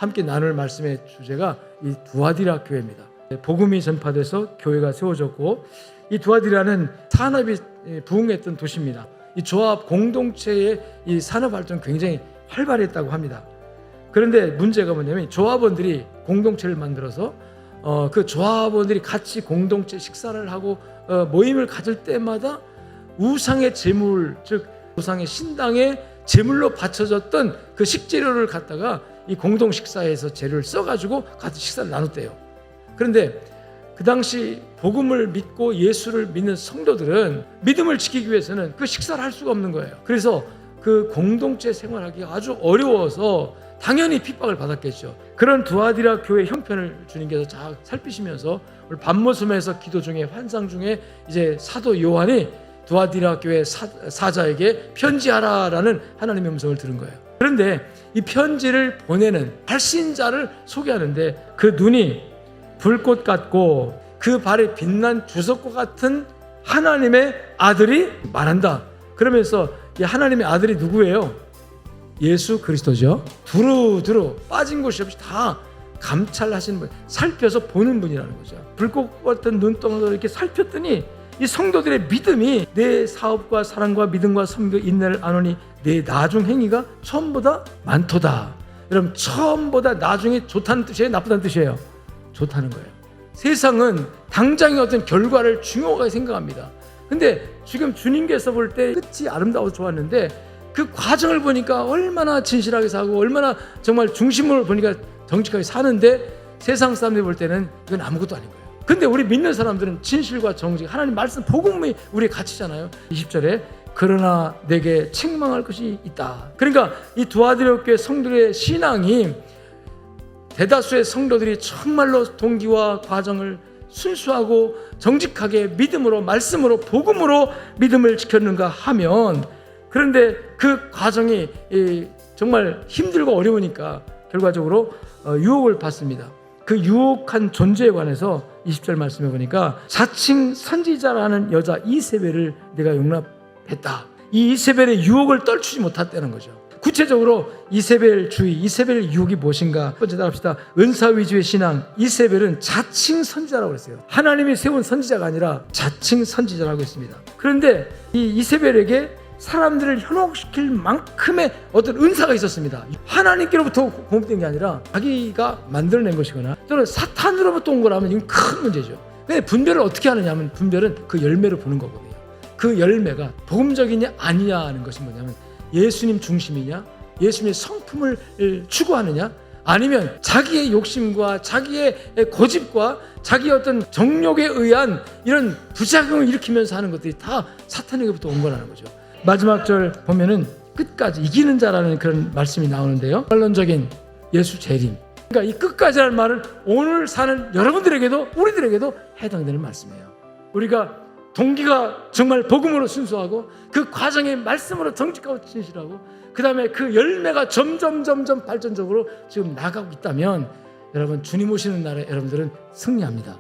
함께 나눌 말씀의 주제가 이 두아디라 교회입니다. 복음이 전파돼서 교회가 세워졌고, 이 두아디라는 산업이 부흥했던 도시입니다. 이 조합 공동체의 이 산업 활동이 굉장히 활발했다고 합니다. 그런데 문제가 뭐냐면 조합원들이 공동체를 만들어서 그 조합원들이 같이 공동체 식사를 하고 모임을 가질 때마다 우상의 제물, 즉 우상의 신당의 제물로 바쳐졌던 그 식재료를 갖다가 이 공동 식사에서 재료를 써가지고 같이 식사를 나눴대요. 그런데 그 당시 복음을 믿고 예수를 믿는 성도들은 믿음을 지키기 위해서는 그 식사를 할 수가 없는 거예요. 그래서 그 공동체 생활하기가 아주 어려워서 당연히 핍박을 받았겠죠. 그런 두아디라 교회 형편을 주님께서 잘 살피시면서 오늘 밤모섬에서 기도 중에 환상 중에 이제 사도 요한이 두아디라 교회 사자에게 편지하라라는 하나님의 음성을 들은 거예요. 그런데 이 편지를 보내는 발신자를 소개하는데 그 눈이 불꽃 같고 그 발에 빛난 주석과 같은 하나님의 아들이 말한다. 그러면서 이 하나님의 아들이 누구예요? 예수 그리스도죠. 두루두루 빠진 곳이 없이 다 감찰하시는 분, 살펴서 보는 분이라는 거죠. 불꽃 같은 눈동자로 이렇게 살폈더니 이 성도들의 믿음이 내 사업과 사랑과 믿음과 섬겨 인내를 안오니 내 나중 행위가 처음보다 많도다. 여러분, 처음보다 나중이 좋다는 뜻이에요? 나쁘다는 뜻이에요? 좋다는 거예요. 세상은 당장의 어떤 결과를 중요하게 생각합니다. 근데 지금 주님께서 볼 때 끝이 아름다워서 좋았는데 그 과정을 보니까 얼마나 진실하게 사고 얼마나 정말 중심을 보니까 정직하게 사는데 세상 사람들이 볼 때는 이건 아무것도 아닌 거예요. 근데 우리 믿는 사람들은 진실과 정직, 하나님 말씀 복음이 우리의 가치잖아요. 20절에 그러나 내게 책망할 것이 있다. 그러니까 이 두아디라 교회 성도들의 신앙이 대다수의 성도들이 정말로 동기와 과정을 순수하고 정직하게 믿음으로 말씀으로 복음으로 믿음을 지켰는가 하면, 그런데 그 과정이 정말 힘들고 어려우니까 결과적으로 유혹을 받습니다. 그 유혹한 존재에 관해서 20절 말씀해 보니까 자칭 선지자라는 여자 이세벨을 내가 용납했다. 이 이세벨의 유혹을 떨치지 못했다는 거죠. 구체적으로 이세벨 주의, 이세벨의 유혹이 무엇인가? 첫 번째 답합시다. 은사 위주의 신앙. 이세벨은 자칭 선지자라고 했어요. 하나님이 세운 선지자가 아니라 자칭 선지자라고 했습니다. 그런데 이 이세벨에게 사람들을 현혹시킬 만큼의 어떤 은사가 있었습니다. 하나님께로부터 공급된 게 아니라 자기가 만들어낸 것이거나 또는 사탄으로부터 온 거라면 이건 큰 문제죠. 근데 분별을 어떻게 하느냐 하면 분별은 그 열매로 보는 거거든요. 그 열매가 복음적이냐 아니냐 하는 것이 뭐냐면 예수님 중심이냐, 예수님의 성품을 추구하느냐, 아니면 자기의 욕심과 자기의 고집과 자기의 어떤 정욕에 의한 이런 부작용을 일으키면서 하는 것들이 다 사탄에게부터 온 거라는 거죠. 마지막 절 보면은 끝까지 이기는 자라는 그런 말씀이 나오는데요. 결론적인 예수 재림. 그러니까 이 끝까지라는 말은 오늘 사는 여러분들에게도 우리들에게도 해당되는 말씀이에요. 우리가 동기가 정말 복음으로 순수하고 그 과정에 말씀으로 정직하고 진실하고 그 다음에 그 열매가 점점 발전적으로 지금 나가고 있다면 여러분, 주님 오시는 날에 여러분들은 승리합니다.